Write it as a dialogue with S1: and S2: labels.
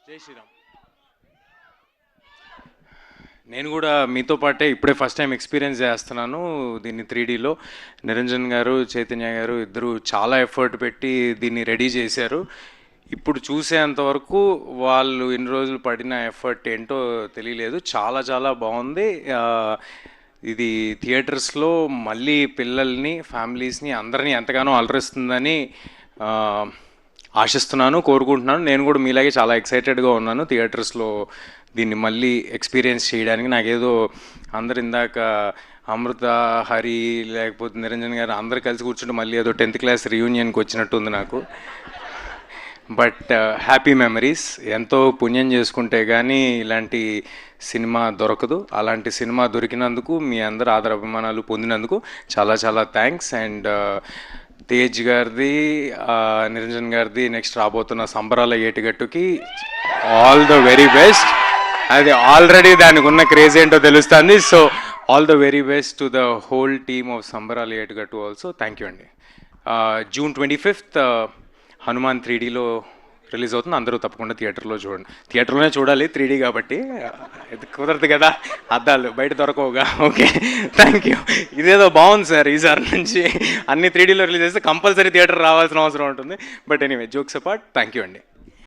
S1: జై శ్రీరామ్. నేను కూడా మీతో పాటే ఇప్పుడే ఫస్ట్ టైం ఎక్స్పీరియన్స్ చేస్తున్నాను దీన్ని 3Dలో. నిరంజన్ గారు, చైతన్య గారు ఇద్దరు చాలా ఎఫర్ట్ పెట్టి దీన్ని రెడీ చేశారు. ఇప్పుడు చూసేంతవరకు వాళ్ళు ఇన్ని రోజులు పడిన ఎఫర్ట్ ఏంటో తెలియలేదు. చాలా చాలా బాగుంది. ఇది థియేటర్స్లో మళ్ళీ పిల్లల్ని, ఫ్యామిలీస్ని అందరినీ ఎంతగానో అలరిస్తుందని ఆశిస్తున్నాను, కోరుకుంటున్నాను. నేను కూడా మీలాగే చాలా ఎక్సైటెడ్గా ఉన్నాను థియేటర్స్లో దీన్ని మళ్ళీ ఎక్స్పీరియన్స్ చేయడానికి. నాకేదో అందరు ఇందాక అమృత, హరి, లేకపోతే నిరంజన్ గారు అందరు కలిసి కూర్చుంటే మళ్ళీ ఏదో 10th క్లాస్ రీయూనియన్కి వచ్చినట్టు ఉంది నాకు. But happy memories. ఎంతో పుణ్యం చేసుకుంటే కానీ ఇలాంటి సినిమా దొరకదు. అలాంటి సినిమా దొరికినందుకు, మీ అందరు ఆదరాభిమానాలు పొందినందుకు చాలా చాలా థ్యాంక్స్. అండ్ తేజ్ గారిది, నిరంజన్ గారిది నెక్స్ట్ రాబోతున్న సంబరాల ఏటిగట్టుకి ఆల్ ద వెరీ బెస్ట్. అది ఆల్రెడీ దానికి ఉన్న క్రేజ్ ఏంటో తెలుస్తుంది. So all the very best to the whole team of సంబరాల ఏటిగట్టు ఆల్సో. థ్యాంక్ యూ అండి. June 25th హనుమాన్ 3Dలో రిలీజ్ అవుతుంది. అందరూ తప్పకుండా థియేటర్లో చూడండి. థియేటర్లోనే చూడాలి, 3D కాబట్టి. ఇది కుదరదు కదా, అద్దాలు బయట దొరకవుగా. Okay, thank you. ఇదేదో బాగుంది సార్, ఈసారి నుంచి అన్ని 3Dలో రిలీజ్ చేస్తే కంపల్సరీ థియేటర్ రావాల్సిన అవసరం ఉంటుంది. But anyway, jokes apart, thank you అండి.